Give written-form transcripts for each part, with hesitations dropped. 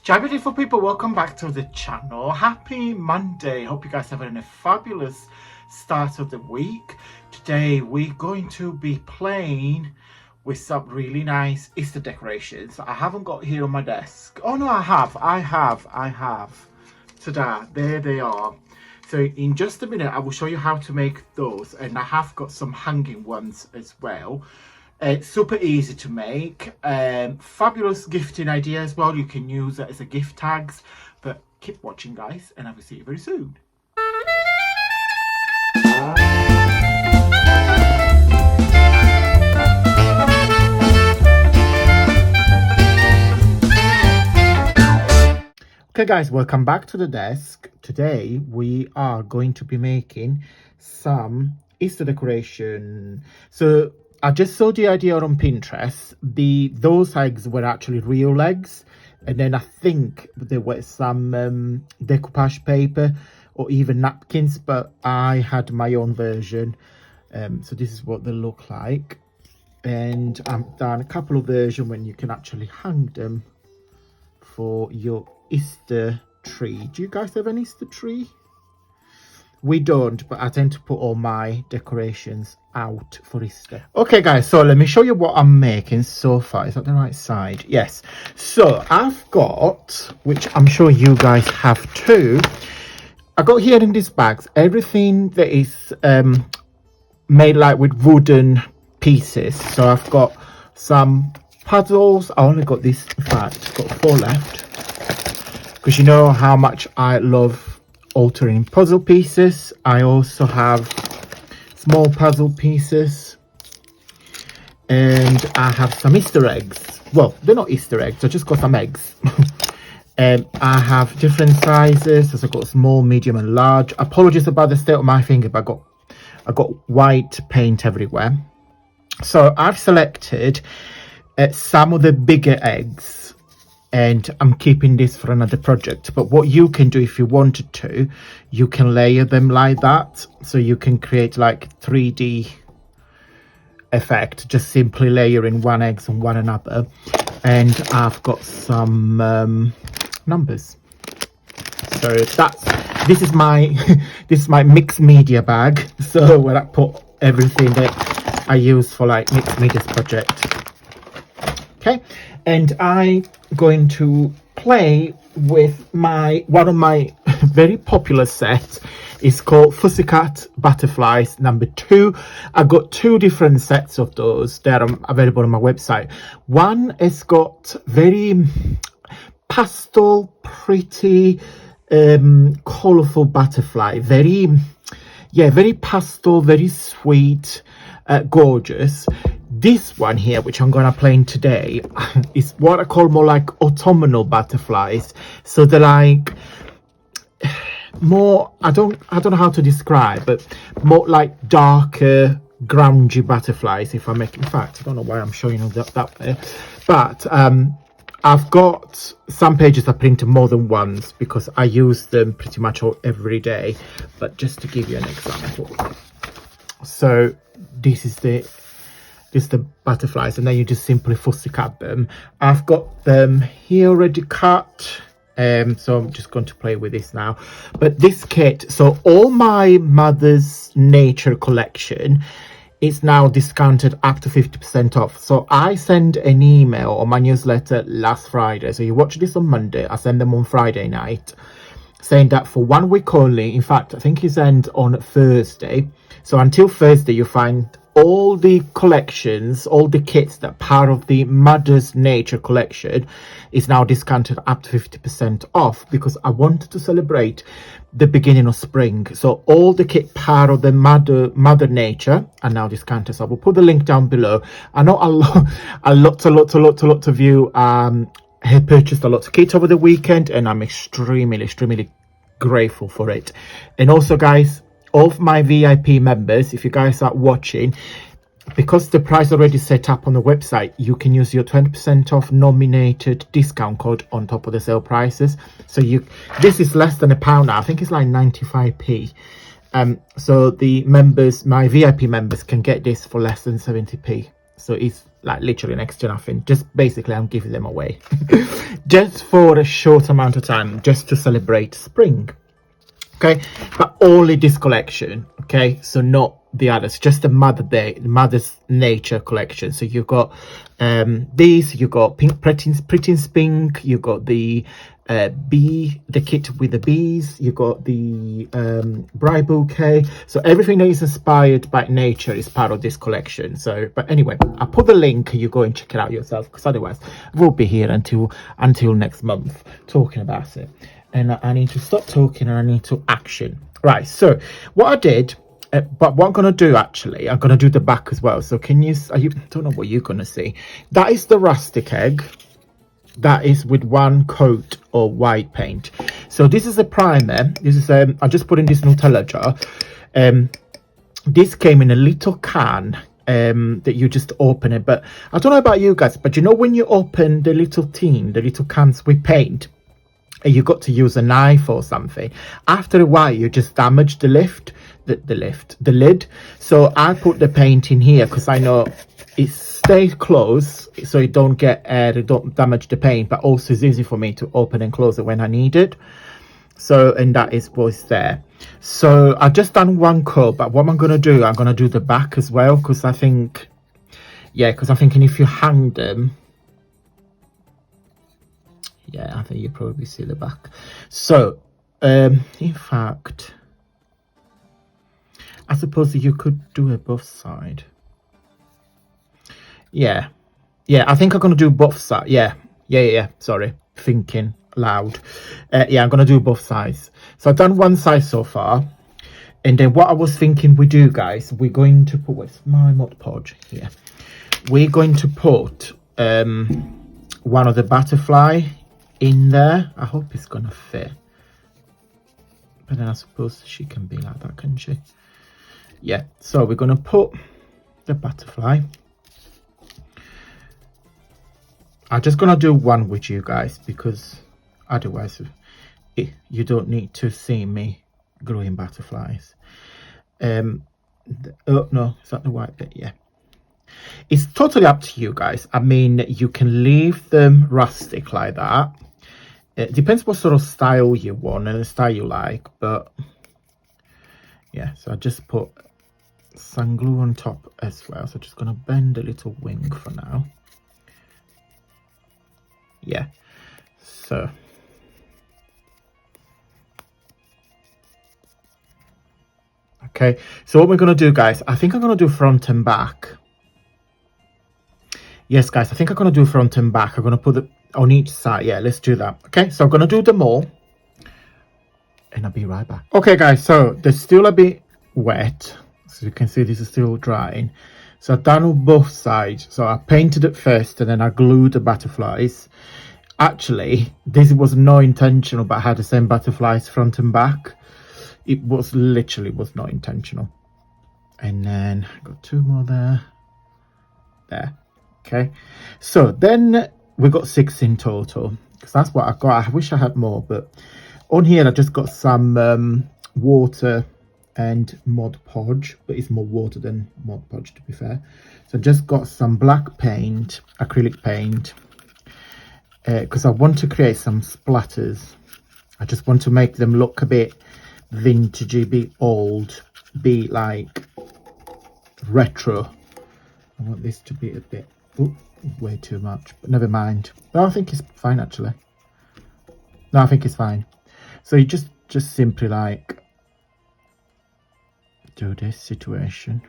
Ciao beautiful people, welcome back to the channel. Happy Monday. Hope you guys have had a fabulous start of the week. Today we're going to be playing with some really nice Easter decorations. I haven't got here on my desk. Oh no, I have. Ta-da, there they are. So in just a minute I will show you how to make those, and I have got some hanging ones as well. It's super easy to make, fabulous gifting idea as well. You can use it as a gift tags, but keep watching guys, and I will see you very soon. Okay guys, welcome back to the desk. Today we are going to be making some Easter decoration. So I just saw the idea on Pinterest. Those eggs were actually real eggs, and then I think there were some decoupage paper or even napkins, but I had my own version. So this is what they look like, and I've done a couple of versions when you can actually hang them for your Easter tree. Do you guys have an Easter tree? We don't, but I tend to put all my decorations out for Easter. Okay guys, so let me show you what I'm making so far. Is that the right side? Yes. So I've got, which I'm sure you guys have too, I got here in these bags everything that is made like with wooden pieces. So I've got some puzzles. I only got this, in fact, got 4 left, because you know how much I love altering puzzle pieces. I also have small puzzle pieces, and I have some Easter eggs. Well, they're not Easter eggs, I just got some eggs. And I have different sizes, so I've got small, medium and large. Apologies about the state of my finger, but I got white paint everywhere. So I've selected some of the bigger eggs, and I'm keeping this for another project. But what you can do if you wanted to, you can layer them like that, so you can create like 3D effect, just simply layering one egg on one another. And I've got some numbers. So this is my this is my mixed media bag, so where I put everything that I use for like mixed media's project. Okay, and I'm going to play with one of my very popular sets. It's called Pussycat Butterflies number 2. I got 2 different sets of those that are available on my website. One has got very pastel, pretty, colorful butterfly. Very pastel, very sweet, gorgeous. This one here, which I'm gonna play in today, is what I call more like autumnal butterflies. So they're like more, I don't know how to describe, but more like darker, grungy butterflies. If I make, in fact, I don't know why I'm showing you that way, but I've got some pages I printed more than once because I use them pretty much every day. But just to give you an example, so this is the butterflies, and then you just simply fussy cut them. I've got them here already cut, so I'm just going to play with this now. But this kit, so all my mother's nature collection is now discounted up to 50% off. So I send an email on my newsletter last Friday, so you watch this on Monday, I send them on Friday night, saying that for 1 week only, in fact I think it's end on Thursday, so until Thursday you find all the collections, all the kits that part of the Mother's Nature collection is now discounted up to 50% off, because I wanted to celebrate the beginning of spring. So all the kit part of the Mother Nature are now discounted. So I will put the link down below. I know a lot of you have purchased a lot of kit over the weekend, and I'm extremely grateful for it. And also guys, of my VIP members, if you guys are watching, because the price already set up on the website, you can use your 20% off nominated discount code on top of the sale prices. So this is less than £1 now. I think it's like 95p. So the members, my VIP members, can get this for less than 70p. so it's like literally next to nothing. Just basically I'm giving them away just for a short amount of time, just to celebrate spring. Okay, but only this collection. Okay, so not the others, just the Mother's Nature collection. So you've got these, you got pink Pretty's Pink, you got the the kit with the bees, you got the bride bouquet. So everything that is inspired by nature is part of this collection. So but anyway, I'll put the link, you go and check it out yourself, because otherwise we'll be here until next month talking about it. And I need to stop talking and I need to action. Right, so what I did, but what I'm going to do actually, I'm going to do the back as well. So can you, don't know what you're going to see. That is the rustic egg. That is with one coat of white paint. So this is a primer. This is, I just put in this Nutella jar. This came in a little can that you just open it. But I don't know about you guys, but you know when you open the little cans with paint, and you got to use a knife or something, after a while you just damage the lid. So I put the paint in here because I know it stays closed, so it don't get air, it don't damage the paint, but also it's easy for me to open and close it when I need it. So, and that is what's there. So I've just done one coat, but what I'm gonna do, I'm gonna do the back as well, because I think, yeah, because I'm thinking if you hang them, yeah, I think you probably see the back. So in fact, I suppose you could do it both sides. Yeah, I think I'm gonna do both sides. Yeah, sorry, thinking loud. Yeah, I'm gonna do both sides. So I've done one side so far, and then what I was thinking we do, guys, we're going to put, what's my Mod Podge here, we're going to put one of the butterfly in there. I hope it's gonna fit, but then I suppose she can be like that, can she? Yeah, so we're gonna put the butterfly. I'm just gonna do one with you guys, because otherwise you don't need to see me gluing butterflies. Oh no, is that the white bit? Yeah, it's totally up to you guys. I mean, you can leave them rustic like that. It depends what sort of style you want and the style you like, but yeah, so I just put some glue on top as well. So I'm just gonna bend a little wing for now. Yeah, so okay, so what we're gonna do, guys, I think I'm gonna do front and back. Yes, guys, I think I'm gonna do front and back. I'm gonna put it on each side. Yeah, let's do that. Okay, so I'm gonna do them all and I'll be right back. Okay, guys, so they're still a bit wet, so you can see this is still drying. So I've done on both sides. So I painted it first and then I glued the butterflies. Actually, this was no intentional, but I had the same butterflies front and back. It was literally was not intentional. And then I got two more there. Okay, so then we got 6 in total, because that's what I got. I wish I had more, but on here I just got some water and Mod Podge, but it's more water than Mod Podge, to be fair. So I just got some black paint, acrylic paint, because I want to create some splatters. I just want to make them look a bit vintagey, be old, be like retro. I want this to be a bit, ooh, way too much, but never mind. No, I think it's fine actually. No, I think it's fine. So you just simply like do this situation.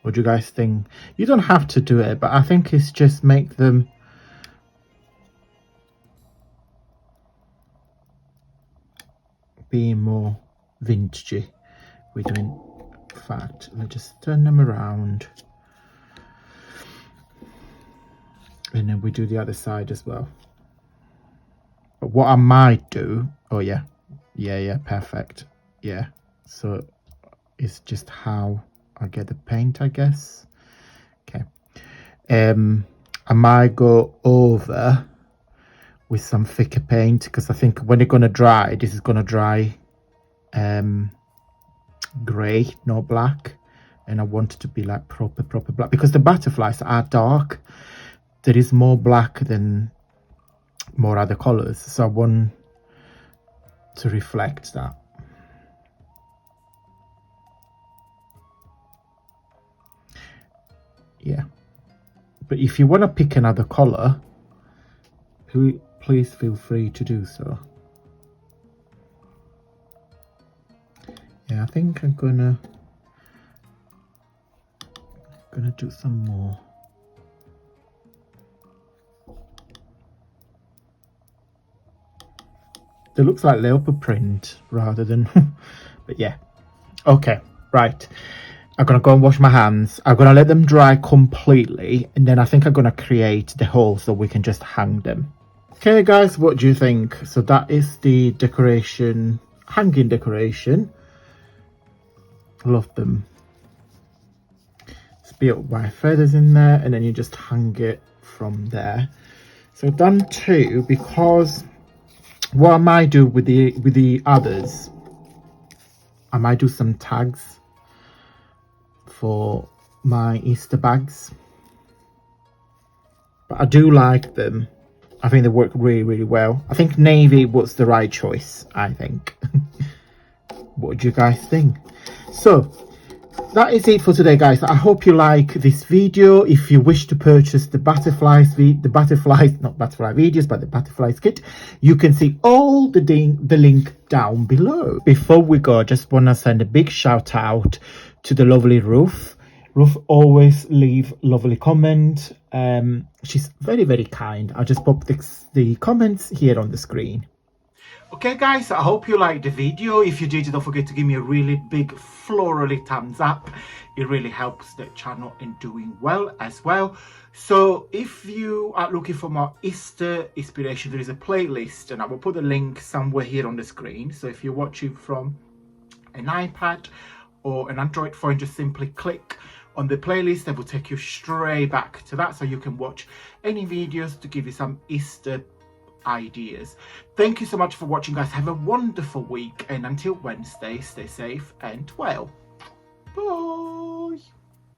What do you guys think? You don't have to do it, but I think it's just make them be more vintagey. We're doing fact. Let's just turn them around. And then we do the other side as well. But what I might do, oh yeah, perfect. Yeah, so is just how I get the paint, I guess. Okay. I might go over with some thicker paint because I think when it's gonna dry, this is gonna dry grey, not black, and I want it to be like proper black because the butterflies are dark. There is more black than more other colors, so I want to reflect that. Yeah, but if you want to pick another color, please feel free to do so. Yeah, I think I'm gonna do some more. It looks like leopard print rather than but yeah. Okay, right. I'm gonna go and wash my hands. I'm gonna let them dry completely, and then I think I'm gonna create the hole so we can just hang them. Okay guys, what do you think? So that is the decoration, hanging decoration. Love them. It's built by feathers in there, and then you just hang it from there. So done two, because what I might do with the others, I might do some tags for my Easter bags. But I do like them. I think they work really well. I think navy was the right choice, I think. What do you guys think? So that is it for today, guys. I hope you like this video. If you wish to purchase the butterflies, not butterfly videos, but the butterflies kit, you can see all the link down below. Before we go, I just want to send a big shout out to the lovely Ruth. Ruth always leave lovely comment. She's very kind. I'll just pop the comments here on the screen. Okay guys, I hope you liked the video. If you did, don't forget to give me a really big florally thumbs up. It really helps the channel in doing well as well. So if you are looking for more Easter inspiration, there is a playlist and I will put a link somewhere here on the screen. So if you're watching from an iPad or an Android phone, just simply click on the playlist. That will take you straight back to that, so you can watch any videos to give you some Easter ideas. Thank you so much for watching, guys. Have a wonderful week, and until Wednesday, stay safe and well. Bye.